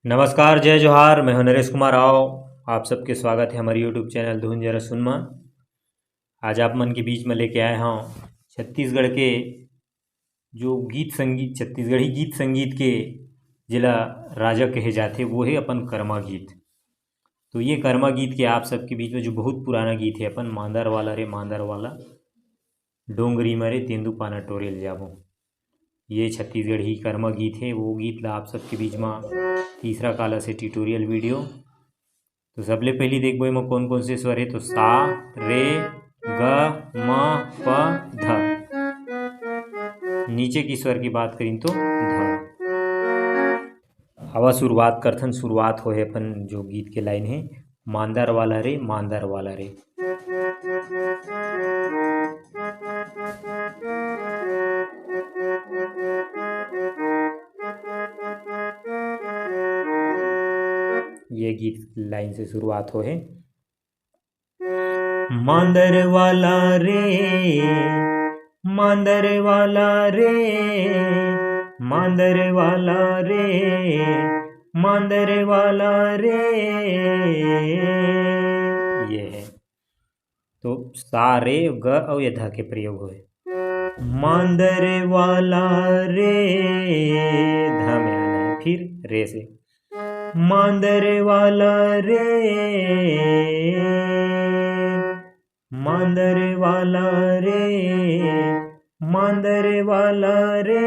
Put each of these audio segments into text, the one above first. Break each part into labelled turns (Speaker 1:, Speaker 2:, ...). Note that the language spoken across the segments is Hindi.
Speaker 1: नमस्कार, जय जोहार। मैं हूं नरेश कुमार राव। आप सबके स्वागत है हमारे यूट्यूब चैनल धुन जरा सुनमा। आज आप मन के बीच में लेके आए हूँ छत्तीसगढ़ के जो गीत संगीत, छत्तीसगढ़ी गीत संगीत के जिला राजा कहे जाते वो है अपन कर्मा गीत। तो ये कर्मा गीत के आप सबके बीच में जो बहुत पुराना गीत है अपन मांदर वाला रे मांदर वाला, डोंगरी मरे तेंदू पाना टोरेल जाबो, ये छत्तीसगढ़ी कर्मा गीत है। वो गीत ला आप सबके बीच में तीसरा काला से ट्यूटोरियल वीडियो। तो सबले पहली देखबो एमा कौन कौन से स्वर है। तो सा रे ग म प ध। नीचे की स्वर की बात करें तो ध। हवा शुरुआत करथन। शुरुआत हो है अपन जो गीत के लाइन है, मांदर वाला रे मांदर वाला रे। ये गीत लाइन से शुरुआत हो है। मांदर वाला रे मांदर वाला रे मांदर वाला रे मांदर वाला रे, ये है। तो सा रे ग और ये ध के प्रयोग हुए। मांदर वाला रे, ध में आना है, फिर रे से मांदर वाला रे मांदर वाला रे मांदर वाला रे,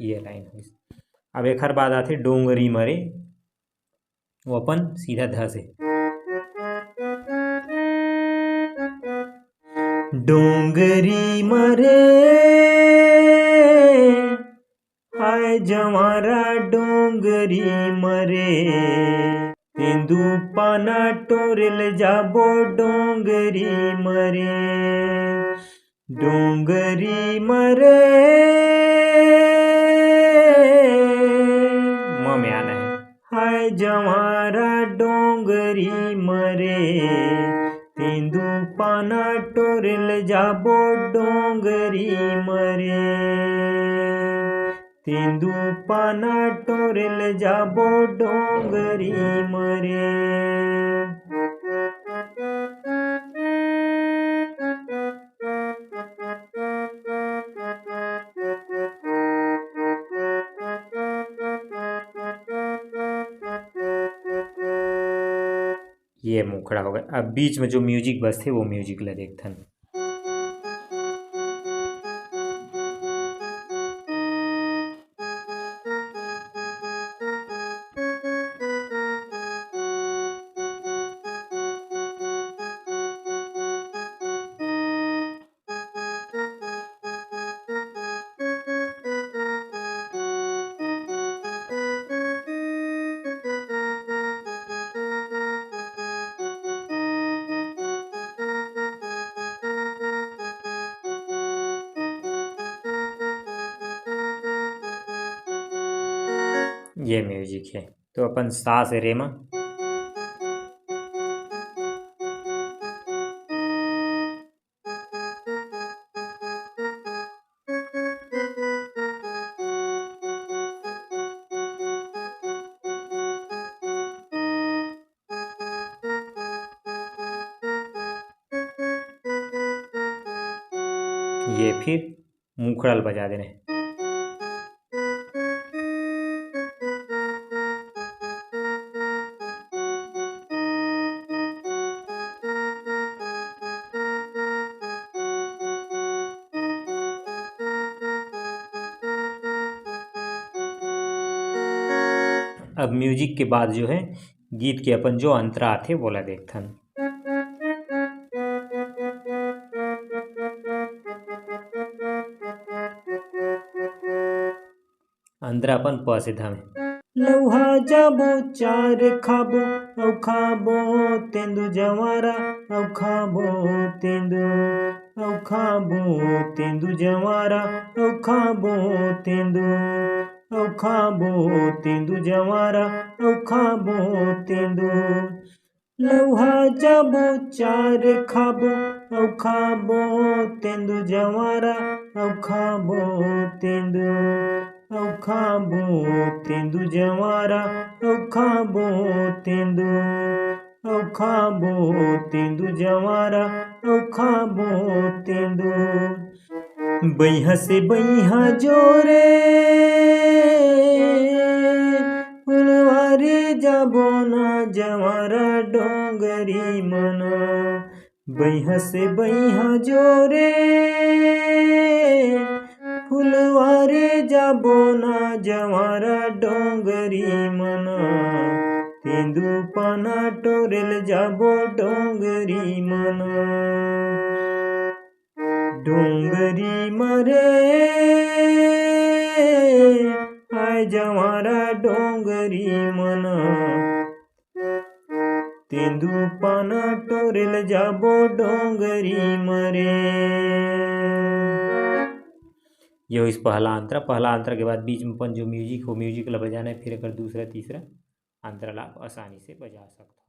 Speaker 1: ये लाइन है। अब एक हर बात आती डोंगरी मरे, वो अपन सीधा ध से डोंगरी मरे हाय जवारा डोंगरी मरे, तेंदू पाना टोरेल जाबो डोंगरी मरे, डोंगरी मरे म में आना है। हाय जवारा डोंगरी मरे, तेंदू पाना टोरेल जाबो डोंगरी मरे, तेंदू पाना टोरेल जाबो डोंगरी मरे। ये मुखड़ा हो गया। अब बीच में जो म्यूजिक बजते वो म्यूजिक ला देखथन। ये म्यूजिक है। तो अपन सा से रे में ये फिर मुखड़ल बजा देने। अब म्यूजिक के बाद जो है गीत के अपन जो अंतरा आथे बोला देखथन। अंतरा अपन प से ध में। लौहा जाबो चार खाबो औ खाबो तेंदू जवारा औ खाबो तेंदू औ खाबो तेंदू जवारा औ खाबो तेंदू औ खाबो तेंदू जवारा औ खाबो तेंदू। लौहा जाबो चार खाबो औ खाबो तेंदू जवारा औ खाबो तेंदू औ खाबो तेंदु जवारा औ खाबो तेंदु औ खाबो तेंदु जवारा औ खाबो तेंदु बैहा से बैहा जोरे फुलवारी जाबो ना जवारा डोंगरी मना बैहा से बैहा जोरे फुलवारी जाबो ना जवारा डोंगरी मना तेंदु पाना टोरेल जाबो डोंगरी मना डोंगरी मरे आय जवारा डोंगरी मना तेंदु पाना टोरेल जाबो डोंगरी मरे। यो इस पहला अंतरा के बाद बीच में अपन जो म्यूजिक हो म्यूजिक ला बजाना है, फिर अगर दूसरा तीसरा अंतरा ला आसानी से बजा सकते।